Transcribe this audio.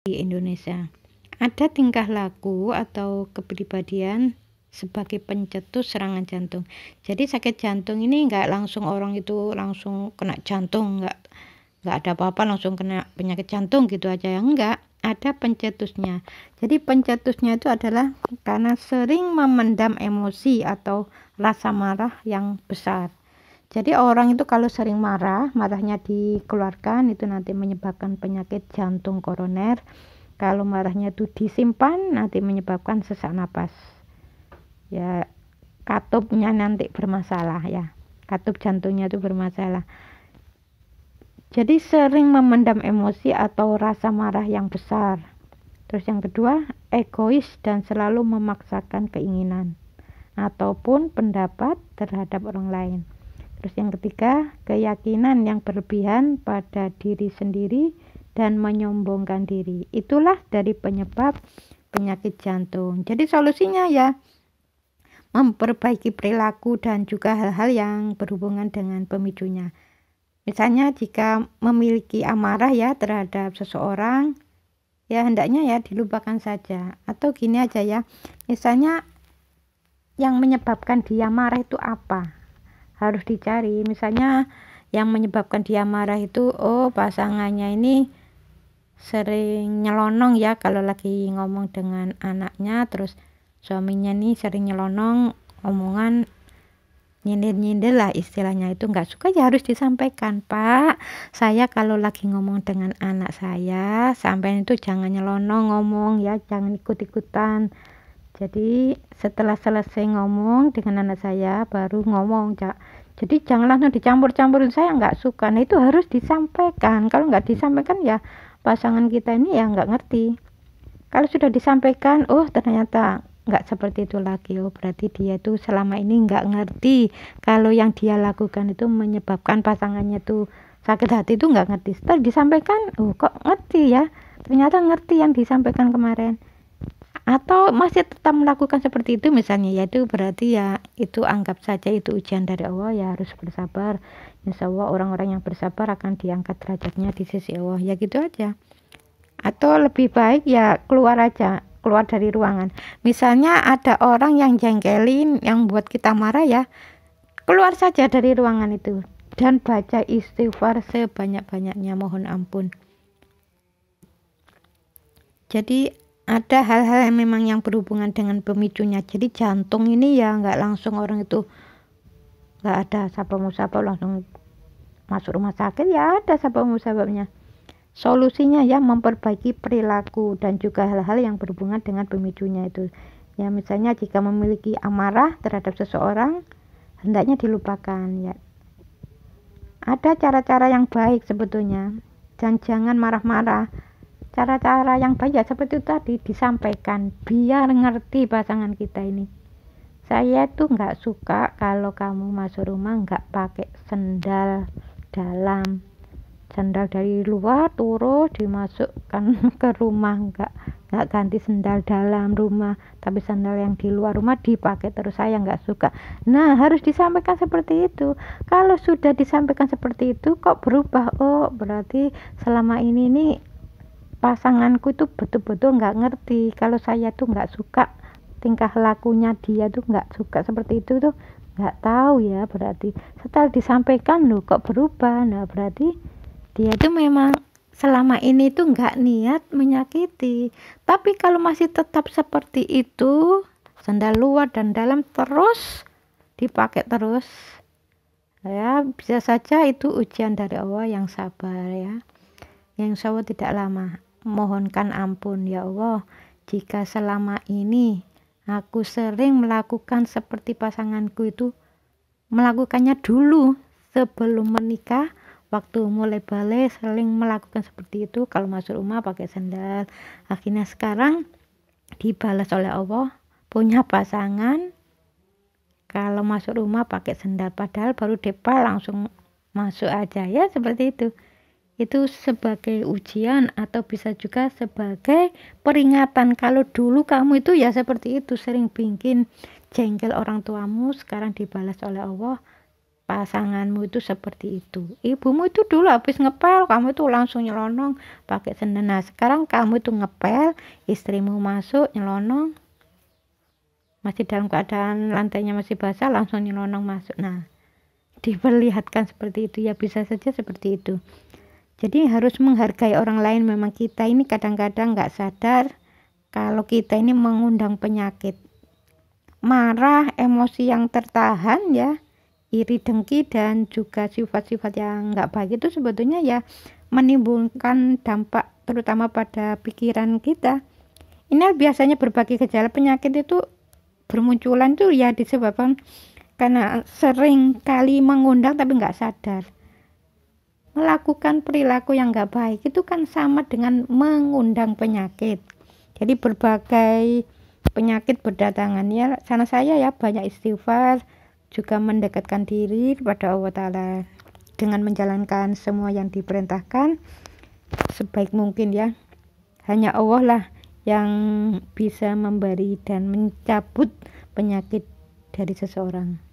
di Indonesia. Ada tingkah laku atau kepribadian sebagai pencetus serangan jantung. Jadi sakit jantung ini nggak langsung orang itu langsung kena jantung, nggak ada apa-apa langsung kena penyakit jantung gitu aja ya, enggak, ada pencetusnya. Jadi pencetusnya itu adalah karena sering memendam emosi atau rasa marah yang besar. Jadi orang itu kalau sering marahnya dikeluarkan itu nanti menyebabkan penyakit jantung koroner. Kalau marahnya itu disimpan nanti menyebabkan sesak napas. Ya, katupnya nanti bermasalah ya. Katup jantungnya itu bermasalah. Jadi sering memendam emosi atau rasa marah yang besar. Terus yang kedua, egois dan selalu memaksakan keinginan ataupun pendapat terhadap orang lain. Terus yang ketiga, keyakinan yang berlebihan pada diri sendiri dan menyombongkan diri. Itulah dari penyebab penyakit jantung. Jadi solusinya ya memperbaiki perilaku dan juga hal-hal yang berhubungan dengan pemicunya. Misalnya jika memiliki amarah ya terhadap seseorang, ya hendaknya ya dilupakan saja. Atau gini aja ya, misalnya yang menyebabkan dia marah itu apa? Harus dicari. Misalnya yang menyebabkan dia marah itu pasangannya ini sering nyelonong ya, kalau lagi ngomong dengan anaknya, terus suaminya nih sering nyelonong, omongan nyindir-nyindir lah istilahnya, itu nggak suka ya harus disampaikan, Pak, saya kalau lagi ngomong dengan anak saya sampai itu jangan nyelonong ngomong ya, jangan ikut-ikutan. Jadi setelah selesai ngomong dengan anak saya baru ngomong, jadi jangan langsung dicampur-campurin, saya nggak suka. Nah itu harus disampaikan. Kalau nggak disampaikan ya pasangan kita ini ya nggak ngerti. Kalau sudah disampaikan, ternyata nggak seperti itu lagi, berarti dia tuh selama ini nggak ngerti kalau yang dia lakukan itu menyebabkan pasangannya tuh sakit hati, itu nggak ngerti. Setelah disampaikan, kok ngerti ya, ternyata ngerti yang disampaikan kemarin. Atau masih tetap melakukan seperti itu misalnya, yaitu berarti ya itu anggap saja itu ujian dari Allah, ya harus bersabar. Insya Allah orang-orang yang bersabar akan diangkat derajatnya di sisi Allah, ya gitu aja. Atau lebih baik ya keluar aja, keluar dari ruangan. Misalnya ada orang yang jengkelin, yang buat kita marah ya, keluar saja dari ruangan itu dan baca istighfar sebanyak-banyaknya, mohon ampun. Jadi ada hal-hal yang memang yang berhubungan dengan pemicunya. Jadi jantung ini ya nggak langsung orang itu nggak ada sebab-musabab langsung masuk rumah sakit, ya ada sebab-musababnya. Solusinya ya memperbaiki perilaku dan juga hal-hal yang berhubungan dengan pemicunya itu. Ya misalnya jika memiliki amarah terhadap seseorang, hendaknya dilupakan ya. Ada cara-cara yang baik sebetulnya, dan jangan marah-marah. Cara-cara yang baik ya seperti itu tadi, disampaikan biar ngerti pasangan kita ini. Saya tuh nggak suka kalau kamu masuk rumah nggak pakai sendal dalam, sendal dari luar turun dimasukkan ke rumah, nggak ganti sendal dalam rumah, tapi sendal yang di luar rumah dipakai terus, saya nggak suka. Nah harus disampaikan seperti itu. Kalau sudah disampaikan seperti itu kok berubah, berarti selama ini nih pasanganku itu betul-betul nggak ngerti kalau saya tuh nggak suka tingkah lakunya, dia tuh nggak suka seperti itu tuh, nggak tahu ya, berarti setelah disampaikan loh kok berubah. Nah berarti dia tuh memang selama ini tuh nggak niat menyakiti. Tapi kalau masih tetap seperti itu, sandal luar dan dalam terus dipakai terus, ya bisa saja itu ujian dari Allah yang sabar ya, yang insya Allah tidak lama. Mohonkan ampun ya Allah jika selama ini aku sering melakukan seperti pasanganku itu melakukannya dulu sebelum menikah. Waktu mulai balik sering melakukan seperti itu, kalau masuk rumah pakai sandal. Akhirnya sekarang dibalas oleh Allah, punya pasangan kalau masuk rumah pakai sandal, padahal baru depa langsung masuk aja ya, seperti itu. Itu sebagai ujian atau bisa juga sebagai peringatan kalau dulu kamu itu ya seperti itu, sering bikin jengkel orang tuamu, sekarang dibalas oleh Allah pasanganmu itu seperti itu. Ibumu itu dulu habis ngepel, kamu itu langsung nyelonong pakai sendal. Nah, sekarang kamu itu ngepel, istrimu masuk nyelonong, masih dalam keadaan lantainya masih basah, langsung nyelonong masuk. Nah, diperlihatkan seperti itu, ya bisa saja seperti itu. Jadi harus menghargai orang lain. Memang kita ini kadang-kadang nggak sadar kalau kita ini mengundang penyakit. Marah, emosi yang tertahan ya, iri, dengki, dan juga sifat-sifat yang nggak baik itu sebetulnya ya menimbulkan dampak terutama pada pikiran kita. Ini biasanya berbagai gejala penyakit itu bermunculan tuh ya disebabkan karena sering kali mengundang tapi nggak sadar. Melakukan perilaku yang nggak baik itu kan sama dengan mengundang penyakit. Jadi berbagai penyakit berdatangan ya. Sana saya ya banyak istighfar, juga mendekatkan diri kepada Allah Ta'ala dengan menjalankan semua yang diperintahkan sebaik mungkin ya. Hanya Allah lah yang bisa memberi dan mencabut penyakit dari seseorang.